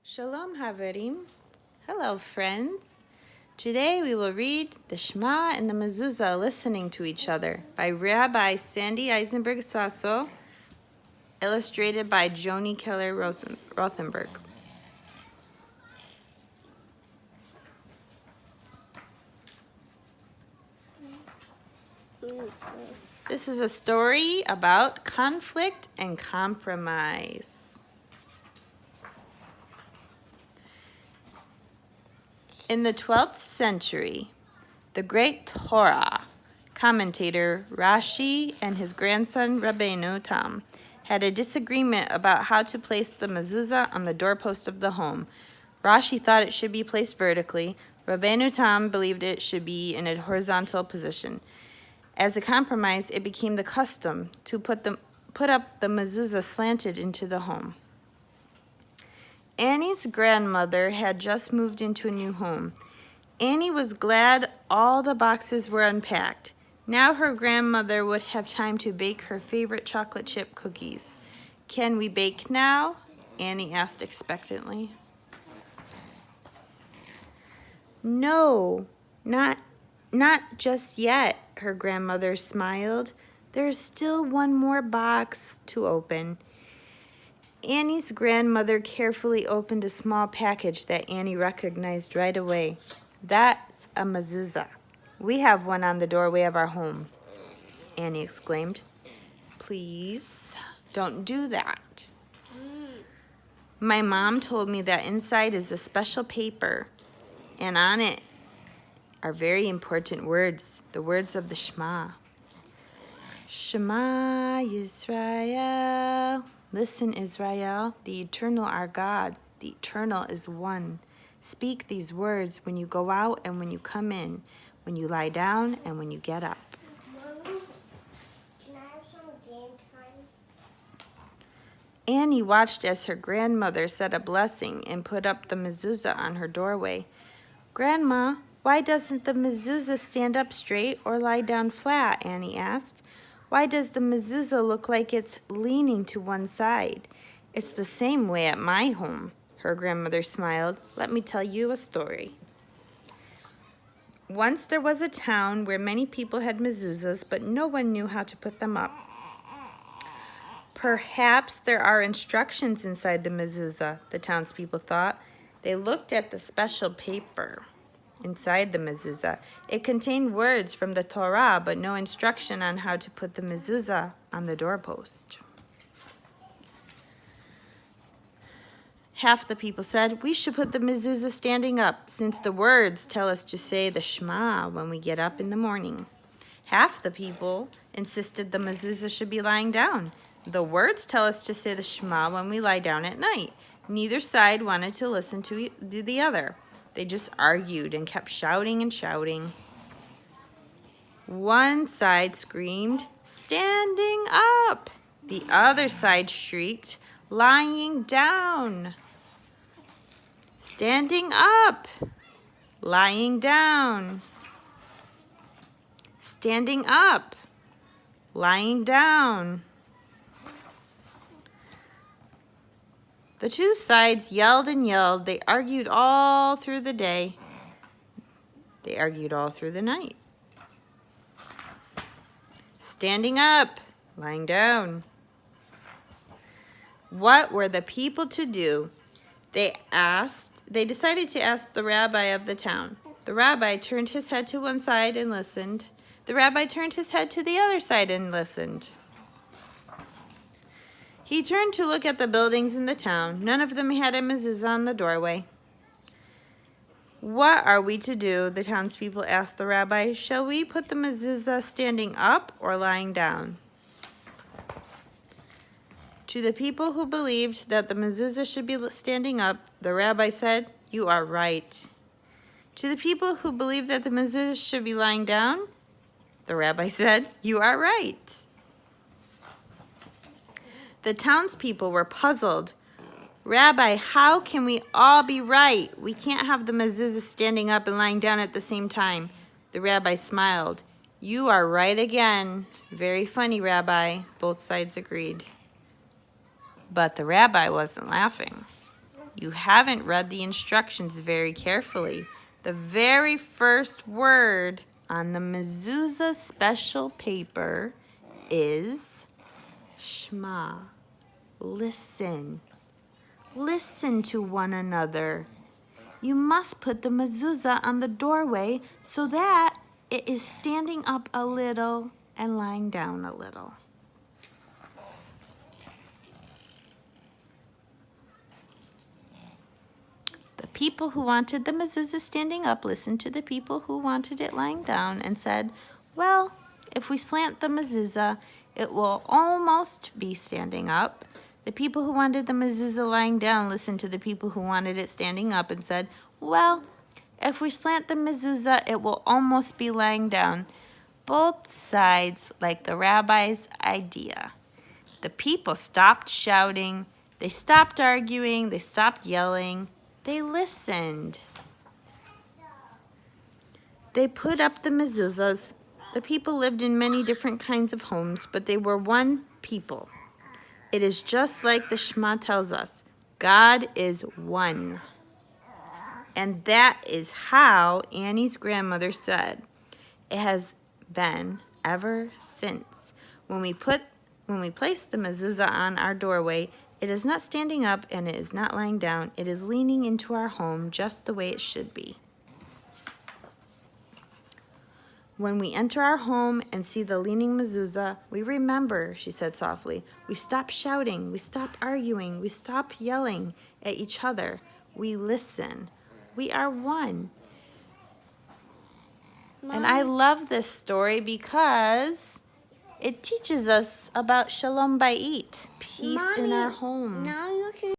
Shalom Haverim. Hello friends. Today we will read the Shema and the mezuzah listening to each other by Rabbi Sandy Eisenberg Sasso, illustrated by Joni Keller Rothenberg. This is a story about conflict and compromise. In the 12th century, the great Torah commentator Rashi and his grandson Rabbeinu Tam had a disagreement about how to place the mezuzah on the doorpost of the home. Rashi thought it should be placed vertically. Rabbeinu Tam believed it should be in a horizontal position. As a compromise, it became the custom to put up the mezuzah slanted into the home. Annie's grandmother had just moved into a new home. Annie was glad all the boxes were unpacked. Now her grandmother would have time to bake her favorite chocolate chip cookies. "Can we bake now?" Annie asked expectantly. "No, not just yet," her grandmother smiled. "There's still one more box to open." Annie's grandmother carefully opened a small package that Annie recognized right away. "That's a mezuzah. We have one on the doorway of our home," Annie exclaimed. "Please, don't do that. My mom told me that inside is a special paper, and on it are very important words, the words of the Shema. Shema Yisrael. Listen, Israel, the Eternal our God, the Eternal is one. Speak these words when you go out and when you come in, when you lie down and when you get up." Mommy, can I have some game time? Annie watched as her grandmother said a blessing and put up the mezuzah on her doorway. "Grandma, why doesn't the mezuzah stand up straight or lie down flat?" Annie asked. "Why does the mezuzah look like it's leaning to one side?" "It's the same way at my home," her grandmother smiled. "Let me tell you a story. Once there was a town where many people had mezuzahs, but no one knew how to put them up. Perhaps there are instructions inside the mezuzah, the townspeople thought. They looked at the special paper inside the mezuzah. It contained words from the Torah, but no instruction on how to put the mezuzah on the doorpost. Half the people said, "We should put the mezuzah standing up, since the words tell us to say the Shema when we get up in the morning." Half the people insisted the mezuzah should be lying down. "The words tell us to say the Shema when we lie down at night." Neither side wanted to listen to the other. They just argued and kept shouting and shouting. One side screamed, "Standing up!" The other side shrieked, "Lying down!" "Standing up!" "Lying down!" "Standing up!" "Lying down!" The two sides yelled and yelled. They argued all through the day. They argued all through the night. Standing up, lying down. What were the people to do? They decided to ask the rabbi of the town. The rabbi turned his head to one side and listened. The rabbi turned his head to the other side and listened. He turned to look at the buildings in the town. None of them had a mezuzah on the doorway. "What are we to do?" the townspeople asked the rabbi. "Shall we put the mezuzah standing up or lying down?" To the people who believed that the mezuzah should be standing up, the rabbi said, "You are right." To the people who believed that the mezuzah should be lying down, the rabbi said, "You are right." The townspeople were puzzled. "Rabbi, how can we all be right? We can't have the mezuzah standing up and lying down at the same time." The rabbi smiled. "You are right again. Very funny, Rabbi." Both sides agreed. But the rabbi wasn't laughing. You haven't read the instructions very carefully. The very first word on the mezuzah special paper is Shema. Listen. Listen to one another. You must put the mezuzah on the doorway so that it is standing up a little and lying down a little. The people who wanted the mezuzah standing up listened to the people who wanted it lying down and said, well, if we slant the mezuzah, it will almost be standing up. The people who wanted the mezuzah lying down listened to the people who wanted it standing up and said, well, if we slant the mezuzah, it will almost be lying down. Both sides like the rabbi's idea. The people stopped shouting. They stopped arguing. They stopped yelling. They listened. They put up the mezuzahs. The people lived in many different kinds of homes, but they were one people. It is just like the Shema tells us. God is one. And that is how Annie's grandmother said. It has been ever since. When we place the mezuzah on our doorway, it is not standing up and it is not lying down. It is leaning into our home just the way it should be. When we enter our home and see the leaning mezuzah, we remember, she said softly. We stop shouting. We stop arguing. We stop yelling at each other. We listen. We are one. Mom. And I love this story because it teaches us about Shalom Bayit, peace in our home. Now you can